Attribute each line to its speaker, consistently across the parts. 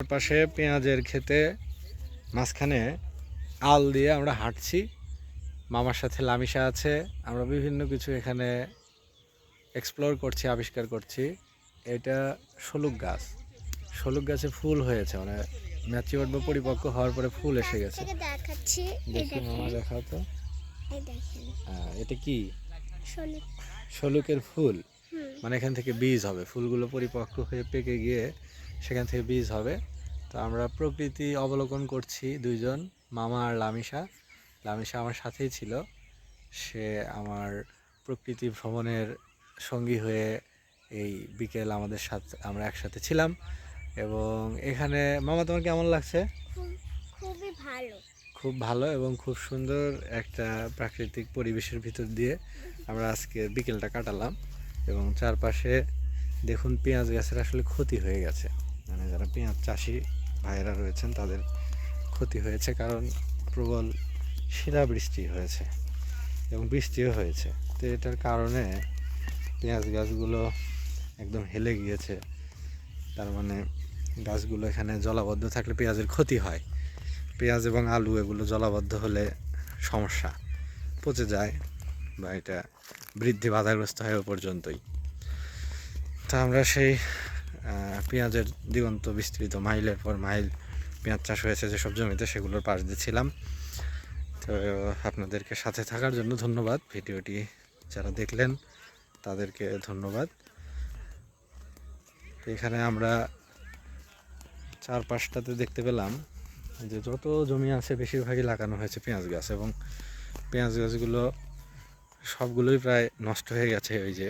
Speaker 1: পাশে পেঁয়াজের ক্ষেতে মাঝখানে আল দিয়ে আমরা হাঁটছি। মামার সাথে লামিশা আছে। আমরা বিভিন্ন কিছু এখানে এক্সপ্লোর করছি, আবিষ্কার করছি। এটা শলুক গাছ। শলুক গাছে ফুল হয়েছে, মানে ম্যাচিওর বা পরিপক্ক হওয়ার পরে ফুল এসে গেছে। দেখি মামা, দেখাও তো। এটা কি? শলুকের ফুল। মানে এখান থেকে বীজ হবে, ফুলগুলো পরিপক্ক হয়ে পেকে গিয়ে সেখান থেকে বীজ হবে। তো আমরা প্রকৃতি অবলোকন করছি দুইজন, মামা আর লামিশা। লামিশা আমার সাথেই ছিল, সে আমার প্রকৃতি ভ্রমণের সঙ্গী হয়ে এই বিকেল আমাদের সাথে আমরা একসাথে ছিলাম। এবং এখানে মামা, তোমার কেমন লাগছে?
Speaker 2: খুবই ভালো,
Speaker 1: খুব ভালো এবং খুব সুন্দর একটা প্রাকৃতিক পরিবেশের ভিতর দিয়ে আমরা আজকে বিকেলটা কাটালাম। এবং চারপাশে দেখুন, পেঁয়াজ গাছের আসলে ক্ষতি হয়ে গেছে। মানে যারা পেঁয়াজ চাষি ভাইয়েরা রয়েছেন তাদের ক্ষতি হয়েছে, কারণ প্রবল শিলাবৃষ্টি হয়েছে এবং বৃষ্টিও হয়েছে। তো এটার কারণে পেঁয়াজ গাছগুলো একদম হেলে গিয়েছে। তার মানে গাছগুলো এখানে জলাবদ্ধ থাকলে পেঁয়াজের ক্ষতি হয়। পেঁয়াজ এবং আলু এগুলো জলাবদ্ধ হলে সমস্যা, পচে যায় বা এটা বৃদ্ধি বাধাগ্রস্ত হয় ও পর্যন্তই। তা আমরা সেই পেঁয়াজের দিগন্ত বিস্তৃত মাইলের পর মাইল পেঁয়াজ চাষ হয়েছে যেসব জমিতে, সেগুলোর পাশ দিয়ে ছিলাম। তো আপনাদেরকে সাথে থাকার জন্য ধন্যবাদ। ভিডিওটি যারা দেখলেন তাদেরকে ধন্যবাদ। তো এখানে আমরা চারপাশটাতে দেখতে পেলাম যে যত জমি আছে বেশিরভাগই লাগানো হয়েছে পেঁয়াজ গাছ, এবং পেঁয়াজ গাছগুলো সবগুলোই প্রায় নষ্ট হয়ে গেছে ওই যে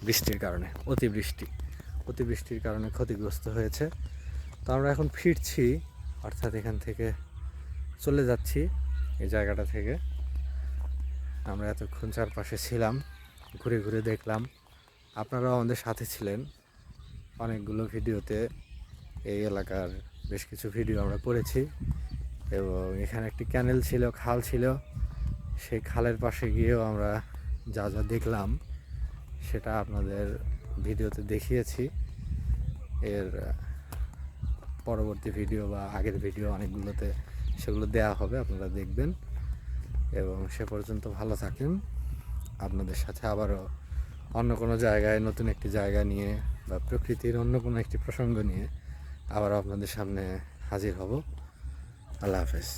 Speaker 1: বৃষ্টির কারণে, অতিবৃষ্টির কারণে ক্ষতিগ্রস্ত হয়েছে। তো আমরা এখন ফিরছি, অর্থাৎ এখান থেকে চলে যাচ্ছি এই জায়গাটা থেকে। আমরা এতক্ষণ চারপাশে ছিলাম, ঘুরে ঘুরে দেখলাম, আপনারাও আমাদের সাথে ছিলেন। অনেকগুলো ভিডিওতে এই এলাকার বেশ কিছু ভিডিও আমরা করেছি। এবং এখানে একটি ক্যানেল ছিল, খাল ছিল, সেই খালের পাশে গিয়েও আমরা যা যা দেখলাম সেটা আপনাদের ভিডিওতে দেখিয়েছি। এর পরবর্তী ভিডিও বা আগের ভিডিও অনেকগুলোতে সেগুলো দেয়া হবে, আপনারা দেখবেন। এবং সে পর্যন্ত ভালো থাকেন। আপনাদের সাথে আবারও অন্য কোনো জায়গায়, নতুন একটি জায়গা নিয়ে বা প্রকৃতির অন্য কোনো একটি প্রসঙ্গ নিয়ে আবারও আপনাদের সামনে হাজির হব। আল্লাহ হাফেজ।